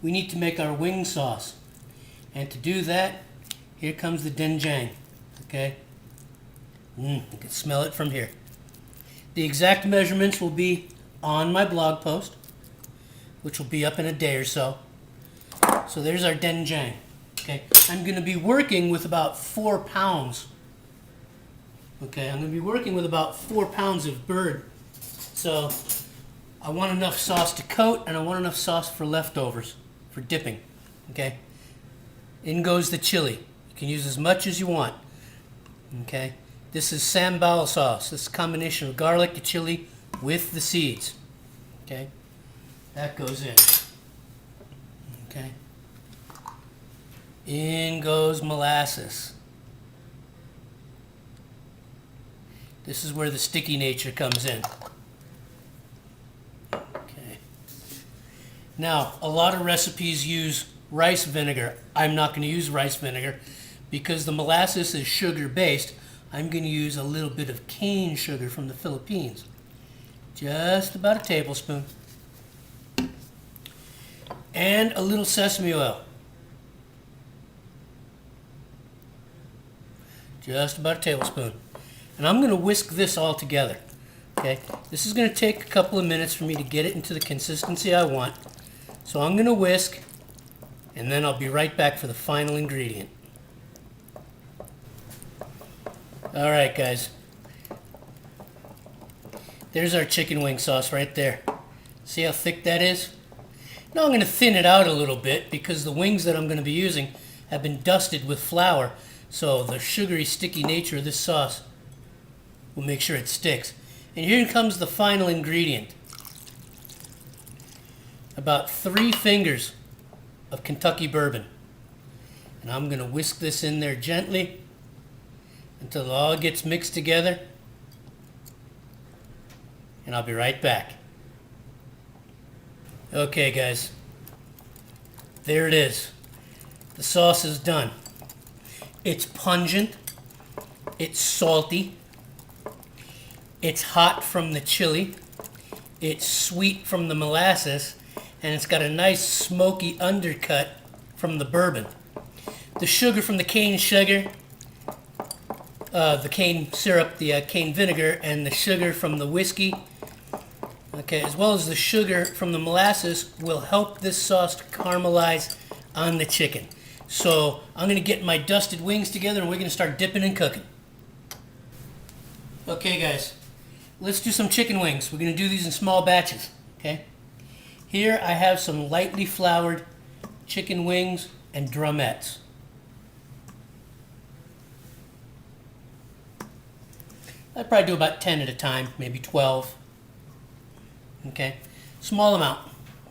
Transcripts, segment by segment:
we need to make our wing sauce. And to do that, here comes the doenjang. Okay? You can smell it from here. The exact measurements will be on my blog post, which will be up in a day or so. So there's our doenjang. Okay, I'm going to be working with about 4 pounds. Okay, I'm going to be working with about 4 pounds of bird. So I want enough sauce to coat, and I want enough sauce for leftovers, for dipping. Okay, in goes the chili. You can use as much as you want. Okay, this is sambal sauce. This is a combination of garlic, the chili, with the seeds. Okay, that goes in. Okay. In goes molasses. This is where the sticky nature comes in. Okay. Now, a lot of recipes use rice vinegar. I'm not going to use rice vinegar because the molasses is sugar-based. I'm going to use a little bit of cane sugar from the Philippines. Just about a tablespoon. And a little sesame oil. Just about a tablespoon. And I'm going to whisk this all together. Okay, this is going to take a couple of minutes for me to get it into the consistency I want. So I'm going to whisk, and then I'll be right back for the final ingredient. Alright guys, there's our chicken wing sauce right there. See how thick that is? Now I'm going to thin it out a little bit because the wings that I'm going to be using have been dusted with flour. So the sugary, sticky nature of this sauce will make sure it sticks. And here comes the final ingredient. About 3 fingers of Kentucky bourbon. And I'm going to whisk this in there gently until it all gets mixed together. And I'll be right back. Okay guys, there it is. The sauce is done. It's pungent, it's salty, it's hot from the chili, it's sweet from the molasses, and it's got a nice smoky undercut from the bourbon. The sugar from the cane sugar, the cane syrup, the cane vinegar, and the sugar from the whiskey, okay, as well as the sugar from the molasses will help this sauce to caramelize on the chicken. So I'm going to get my dusted wings together and we're going to start dipping and cooking. Okay guys, let's do some chicken wings. We're going to do these in small batches. Okay. Here I have some lightly floured chicken wings and drumettes. I'd probably do about 10 at a time, maybe 12. Okay. Small amount.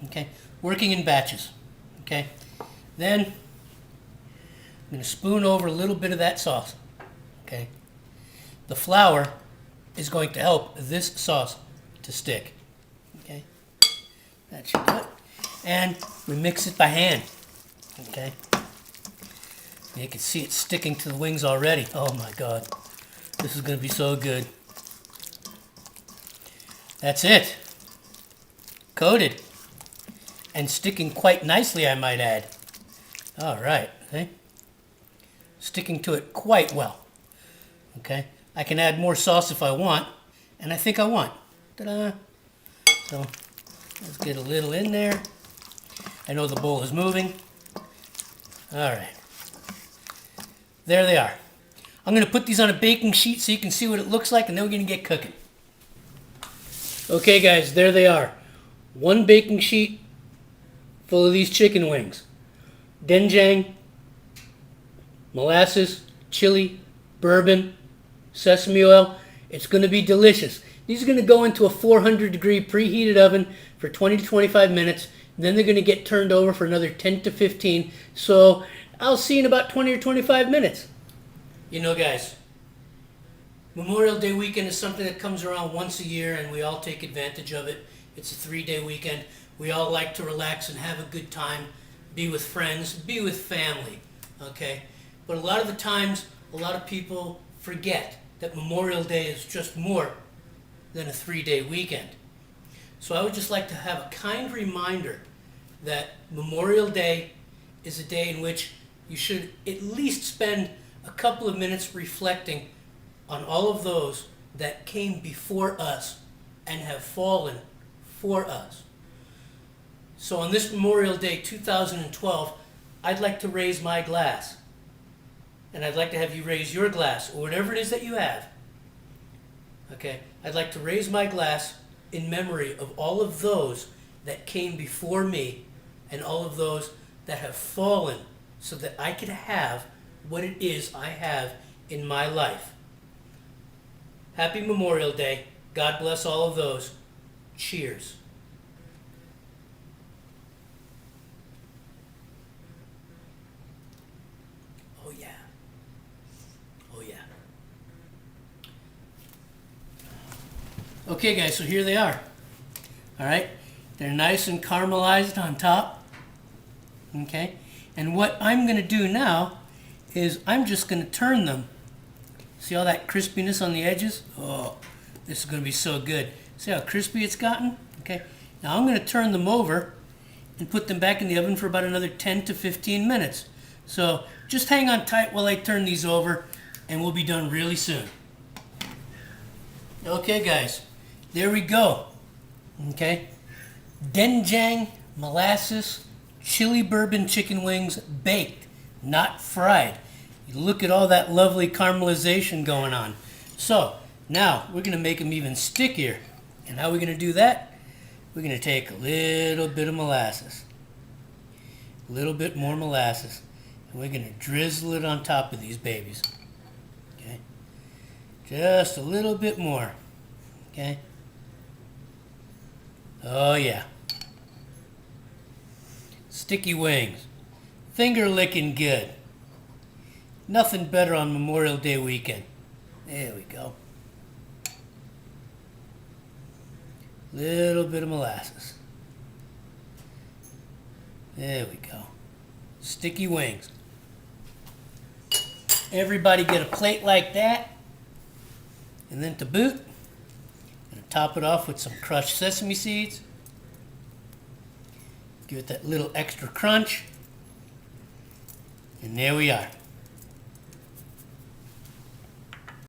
Okay. Working in batches. Okay. Then I'm going to spoon over a little bit of that sauce. Okay. The flour is going to help this sauce to stick. Okay. That should do it. And we mix it by hand. Okay. You can see it sticking to the wings already. Oh my God. This is going to be so good. That's it. Coated. And sticking quite nicely, I might add. All right. Okay. Sticking to it quite well. Okay. I can add more sauce if I want, and I think I want. Ta-da! So let's get a little in there. I know the bowl is moving. All right. There they are. I'm going to put these on a baking sheet so you can see what it looks like, and then we're going to get cooking. Okay, guys, there they are. 1 baking sheet full of these chicken wings. Doenjang, molasses, chili, bourbon, sesame oil. It's going to be delicious. These are going to go into a 400-degree preheated oven for 20 to 25 minutes. Then they're going to get turned over for another 10 to 15. So I'll see you in about 20 or 25 minutes. You know, guys, Memorial Day weekend is something that comes around once a year, and we all take advantage of it. It's a 3-day weekend. We all like to relax and have a good time, be with friends, be with family, okay? But a lot of the times, a lot of people forget that Memorial Day is just more than a 3-day weekend. So I would just like to have a kind reminder that Memorial Day is a day in which you should at least spend a couple of minutes reflecting on all of those that came before us and have fallen for us. So on this Memorial Day 2012, I'd like to raise my glass. And I'd like to have you raise your glass, or whatever it is that you have. Okay? I'd like to raise my glass in memory of all of those that came before me and all of those that have fallen so that I could have what it is I have in my life. Happy Memorial Day. God bless all of those. Cheers. Oh yeah. Oh yeah. Okay guys, so here they are. Alright? They're nice and caramelized on top. Okay? And what I'm going to do now is I'm just going to turn them. See all that crispiness on the edges? Oh, this is going to be so good. See how crispy it's gotten? Okay. Now I'm going to turn them over and put them back in the oven for about another 10 to 15 minutes. So just hang on tight while I turn these over and we'll be done really soon. Okay guys, there we go. Okay. Doenjang molasses chili bourbon chicken wings baked, not fried. You look at all that lovely caramelization going on. So now we're going to make them even stickier. And how are we going to do that? We're going to take a little bit of molasses, a little bit more molasses, and we're going to drizzle it on top of these babies. Okay, just a little bit more. Okay. Oh yeah. Sticky wings. Finger licking good. Nothing better on Memorial Day weekend. There we go. Little bit of molasses. There we go. Sticky wings. Everybody get a plate like that. And then to boot, I'm gonna top it off with some crushed sesame seeds. Give it that little extra crunch. And there we are.